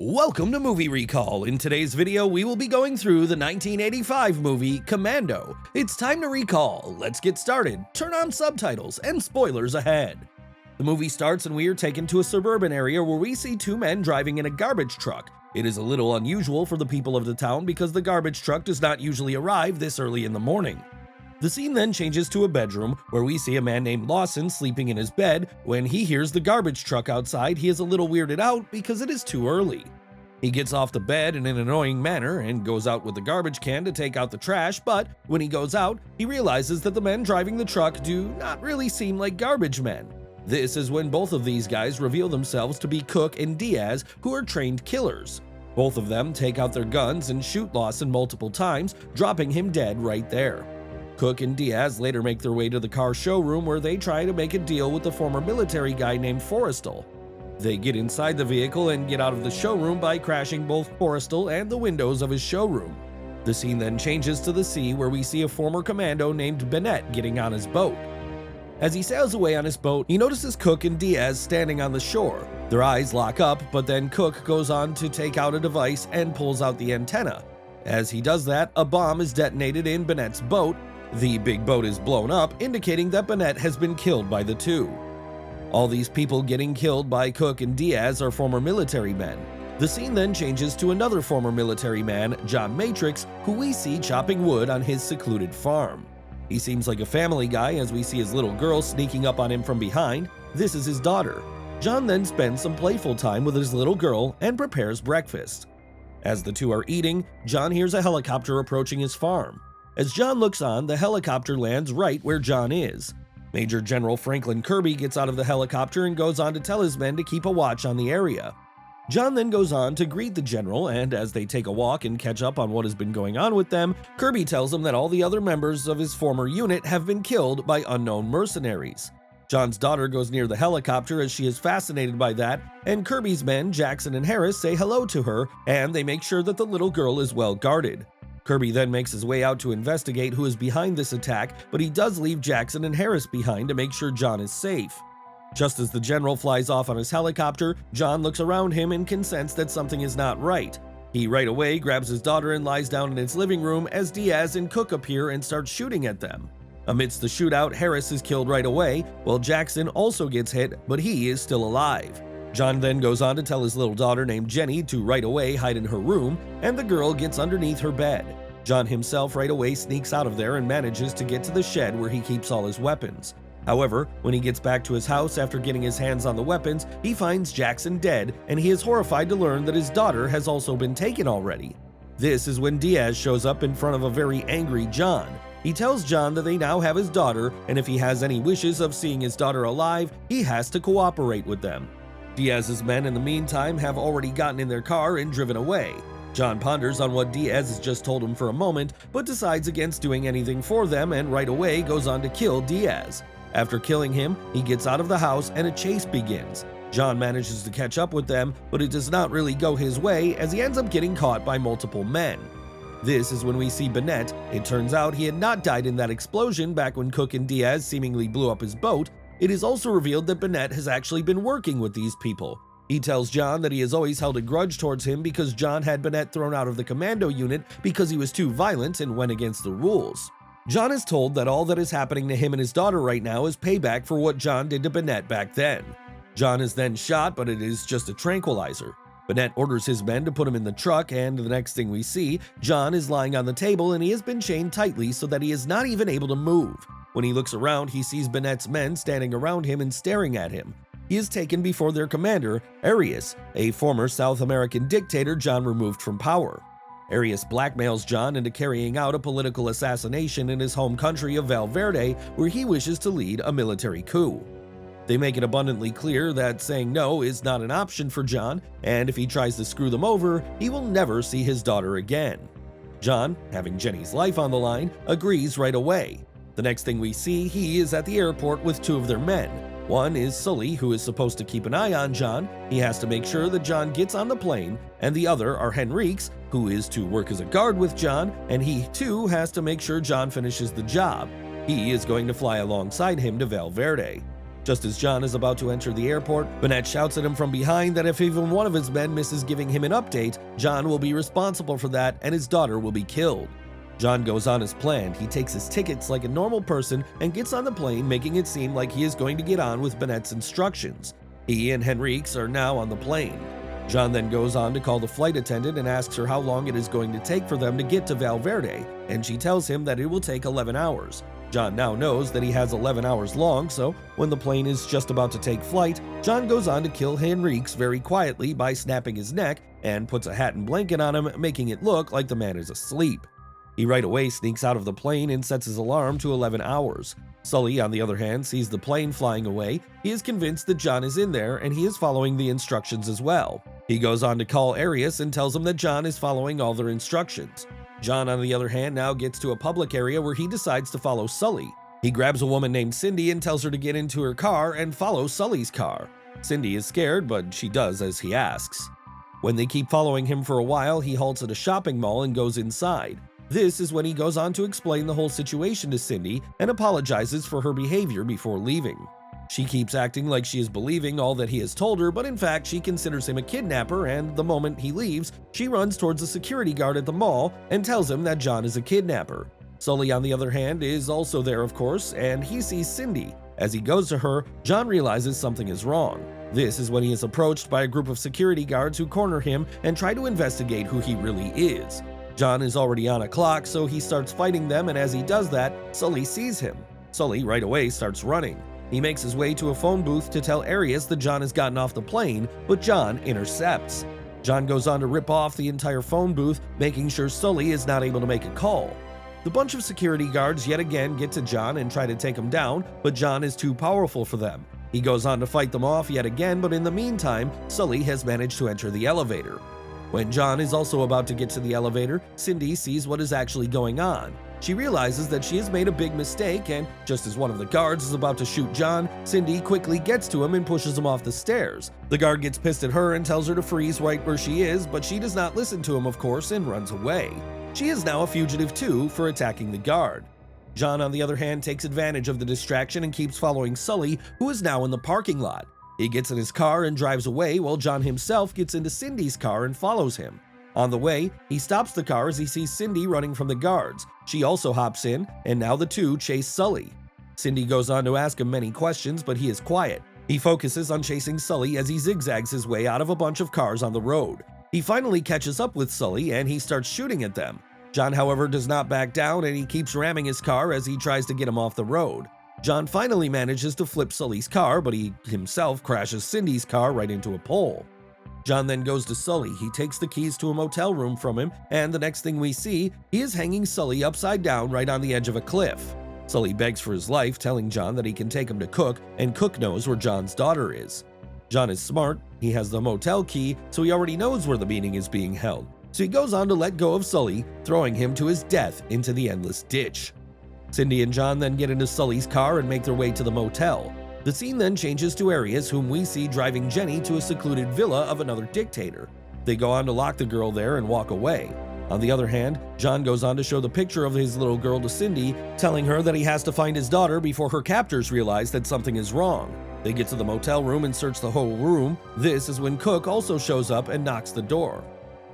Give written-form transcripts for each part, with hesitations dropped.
Welcome to Movie Recall. In today's video, we will be going through the 1985 movie Commando. It's time to recall. Let's get started. Turn on subtitles and spoilers ahead. The movie starts and we are taken to a suburban area where we see two men driving in a garbage truck. It is a little unusual for the people of the town because the garbage truck does not usually arrive this early in the morning. The scene then changes to a bedroom where we see a man named Lawson sleeping in his bed. When he hears the garbage truck outside, he is a little weirded out because it is too early. He gets off the bed in an annoying manner and goes out with the garbage can to take out the trash, but when he goes out, he realizes that the men driving the truck do not really seem like garbage men. This is when both of these guys reveal themselves to be Cook and Diaz, who are trained killers. Both of them take out their guns and shoot Lawson multiple times, dropping him dead right there. Cook and Diaz later make their way to the car showroom where they try to make a deal with the former military guy named Forrestal. They get inside the vehicle and get out of the showroom by crashing both Forrestal and the windows of his showroom. The scene then changes to the sea where we see a former commando named Bennett getting on his boat. As he sails away on his boat, he notices Cook and Diaz standing on the shore. Their eyes lock up, but then Cook goes on to take out a device and pulls out the antenna. As he does that, a bomb is detonated in Bennett's boat. The big boat is blown up, indicating that Bennett has been killed by the two. All these people getting killed by Cook and Diaz are former military men. The scene then changes to another former military man, John Matrix, who we see chopping wood on his secluded farm. He seems like a family guy as we see his little girl sneaking up on him from behind. This is his daughter. John then spends some playful time with his little girl and prepares breakfast. As the two are eating, John hears a helicopter approaching his farm. As John looks on, the helicopter lands right where John is. Major General Franklin Kirby gets out of the helicopter and goes on to tell his men to keep a watch on the area. John then goes on to greet the general, and as they take a walk and catch up on what has been going on with them, Kirby tells him that all the other members of his former unit have been killed by unknown mercenaries. John's daughter goes near the helicopter as she is fascinated by that, and Kirby's men, Jackson and Harris, say hello to her, and they make sure that the little girl is well guarded. Kirby then makes his way out to investigate who is behind this attack, but he does leave Jackson and Harris behind to make sure John is safe. Just as the general flies off on his helicopter, John looks around him and can sense that something is not right. He right away grabs his daughter and lies down in its living room as Diaz and Cook appear and start shooting at them. Amidst the shootout, Harris is killed right away, while Jackson also gets hit, but he is still alive. John then goes on to tell his little daughter named Jenny to right away hide in her room, and the girl gets underneath her bed. John himself right away sneaks out of there and manages to get to the shed where he keeps all his weapons. However, when he gets back to his house after getting his hands on the weapons, he finds Jackson dead, and he is horrified to learn that his daughter has also been taken already. This is when Diaz shows up in front of a very angry John. He tells John that they now have his daughter, and if he has any wishes of seeing his daughter alive, he has to cooperate with them. Diaz's men in the meantime have already gotten in their car and driven away. John ponders on what Diaz has just told him for a moment, but decides against doing anything for them and right away goes on to kill Diaz. After killing him, he gets out of the house and a chase begins. John manages to catch up with them, but it does not really go his way as he ends up getting caught by multiple men. This is when we see Bennett. It turns out he had not died in that explosion back when Cook and Diaz seemingly blew up his boat. It is also revealed that Bennett has actually been working with these people. He tells John that he has always held a grudge towards him because John had Bennett thrown out of the Commando unit because he was too violent and went against the rules. John is told that all that is happening to him and his daughter right now is payback for what John did to Bennett back then. John is then shot, but it is just a tranquilizer. Bennett orders his men to put him in the truck, and the next thing we see, John is lying on the table and he has been chained tightly so that he is not even able to move. When he looks around, he sees Bennett's men standing around him and staring at him. He is taken before their commander, Arias, a former South American dictator John removed from power. Arias blackmails John into carrying out a political assassination in his home country of Valverde, where he wishes to lead a military coup. They make it abundantly clear that saying no is not an option for John, and if he tries to screw them over, he will never see his daughter again. John, having Jenny's life on the line, agrees right away. The next thing we see, he is at the airport with two of their men. One is Sully, who is supposed to keep an eye on John. He has to make sure that John gets on the plane, and the other are Henriques, who is to work as a guard with John, and he too has to make sure John finishes the job. He is going to fly alongside him to Valverde. Just as John is about to enter the airport, Bennett shouts at him from behind that if even one of his men misses giving him an update, John will be responsible for that and his daughter will be killed. John goes on as planned. He takes his tickets like a normal person and gets on the plane, making it seem like he is going to get on with Bennett's instructions. He and Henriques are now on the plane. John then goes on to call the flight attendant and asks her how long it is going to take for them to get to Valverde, and she tells him that it will take 11 hours. John now knows that he has 11 hours long, so when the plane is just about to take flight, John goes on to kill Henriques very quietly by snapping his neck and puts a hat and blanket on him, making it look like the man is asleep. He right away sneaks out of the plane and sets his alarm to 11 hours. Sully, on the other hand, sees the plane flying away. He is convinced that John is in there and he is following the instructions as well. He goes on to call Arias and tells him that John is following all their instructions. John, on the other hand, now gets to a public area where he decides to follow Sully. He grabs a woman named Cindy and tells her to get into her car and follow Sully's car. Cindy is scared, but she does as he asks. When they keep following him for a while, he halts at a shopping mall and goes inside. This is when he goes on to explain the whole situation to Cindy and apologizes for her behavior before leaving. She keeps acting like she is believing all that he has told her, but in fact she considers him a kidnapper, and the moment he leaves, she runs towards the security guard at the mall and tells him that John is a kidnapper. Sully, on the other hand, is also there of course, and he sees Cindy. As he goes to her, John realizes something is wrong. This is when he is approached by a group of security guards who corner him and try to investigate who he really is. John is already on a clock, so he starts fighting them, and as he does that, Sully sees him. Sully right away starts running. He makes his way to a phone booth to tell Arias that John has gotten off the plane, but John intercepts. John goes on to rip off the entire phone booth, making sure Sully is not able to make a call. The bunch of security guards yet again get to John and try to take him down, but John is too powerful for them. He goes on to fight them off yet again, but in the meantime, Sully has managed to enter the elevator. When John is also about to get to the elevator, Cindy sees what is actually going on. She realizes that she has made a big mistake, and just as one of the guards is about to shoot John, Cindy quickly gets to him and pushes him off the stairs. The guard gets pissed at her and tells her to freeze right where she is, but she does not listen to him of course and runs away. She is now a fugitive too for attacking the guard. John, on the other hand, takes advantage of the distraction and keeps following Sully, who is now in the parking lot. He gets in his car and drives away while John himself gets into Cindy's car and follows him. On the way, he stops the car as he sees Cindy running from the guards. She also hops in, and now the two chase Sully. Cindy goes on to ask him many questions, but he is quiet. He focuses on chasing Sully as he zigzags his way out of a bunch of cars on the road. He finally catches up with Sully and he starts shooting at them. John, however, does not back down and he keeps ramming his car as he tries to get him off the road. John finally manages to flip Sully's car, but he himself crashes Cindy's car right into a pole. John then goes to Sully. He takes the keys to a motel room from him, and the next thing we see, he is hanging Sully upside down right on the edge of a cliff. Sully begs for his life, telling John that he can take him to Cook, and Cook knows where John's daughter is. John is smart. He has the motel key, so he already knows where the meeting is being held. So he goes on to let go of Sully, throwing him to his death into the endless ditch. Cindy and John then get into Sully's car and make their way to the motel. The scene then changes to Arias, whom we see driving Jenny to a secluded villa of another dictator. They go on to lock the girl there and walk away. On the other hand, John goes on to show the picture of his little girl to Cindy, telling her that he has to find his daughter before her captors realize that something is wrong. They get to the motel room and search the whole room. This is when Cook also shows up and knocks the door.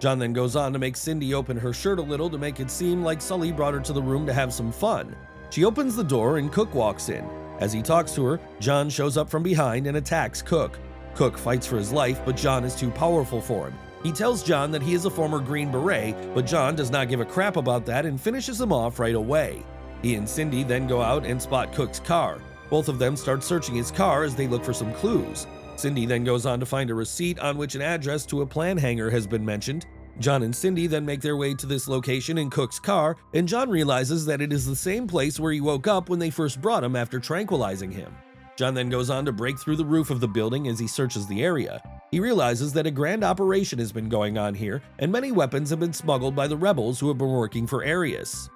John then goes on to make Cindy open her shirt a little to make it seem like Sully brought her to the room to have some fun. She opens the door and Cook walks in. As he talks to her, John shows up from behind and attacks Cook. Cook fights for his life, but John is too powerful for him. He tells John that he is a former Green Beret, but John does not give a crap about that and finishes him off right away. He and Cindy then go out and spot Cook's car. Both of them start searching his car as they look for some clues. Cindy then goes on to find a receipt on which an address to a plan hangar has been mentioned. John and Cindy then make their way to this location in Cook's car, and John realizes that it is the same place where he woke up when they first brought him after tranquilizing him. John then goes on to break through the roof of the building as he searches the area. He realizes that a grand operation has been going on here, and many weapons have been smuggled by the rebels who have been working for Arias.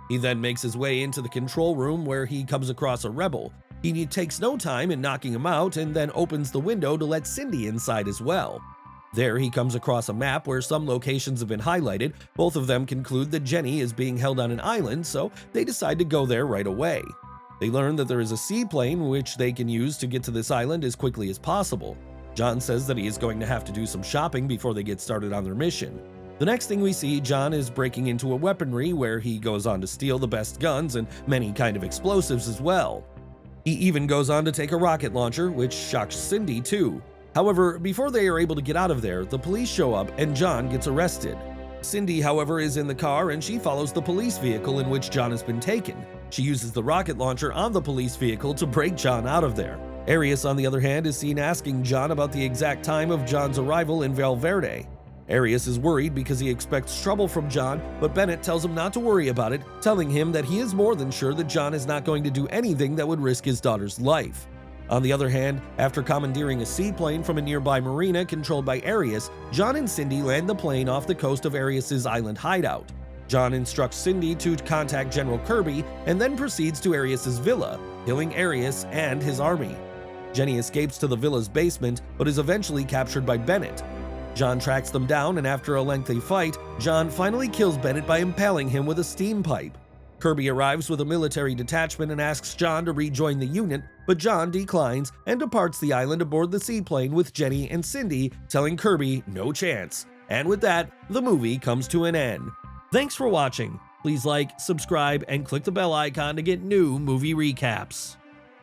He then makes his way into the control room where he comes across a rebel. He takes no time in knocking him out and then opens the window to let Cindy inside as well. There he comes across a map where some locations have been highlighted. Both of them conclude that Jenny is being held on an island, so they decide to go there right away. They learn that there is a seaplane which they can use to get to this island as quickly as possible. John says that he is going to have to do some shopping before they get started on their mission. The next thing we see, John is breaking into a weaponry where he goes on to steal the best guns and many kind of explosives as well. He even goes on to take a rocket launcher, which shocks Cindy too. However, before they are able to get out of there, the police show up and John gets arrested. Cindy, however, is in the car and she follows the police vehicle in which John has been taken. She uses the rocket launcher on the police vehicle to break John out of there. Arias, on the other hand, is seen asking John about the exact time of John's arrival in Valverde. Arias is worried because he expects trouble from John, but Bennett tells him not to worry about it, telling him that he is more than sure that John is not going to do anything that would risk his daughter's life. On the other hand, after commandeering a seaplane from a nearby marina controlled by Arias, John and Cindy land the plane off the coast of Arias' island hideout. John instructs Cindy to contact General Kirby and then proceeds to Arias' villa, killing Arias and his army. Jenny escapes to the villa's basement but is eventually captured by Bennett. John tracks them down, and after a lengthy fight, John finally kills Bennett by impaling him with a steam pipe. Kirby arrives with a military detachment and asks John to rejoin the unit, but John declines and departs the island aboard the seaplane with Jenny and Cindy, telling Kirby no chance. And with that, the movie comes to an end. Thanks for watching. Please like, subscribe, and click the bell icon to get new movie recaps.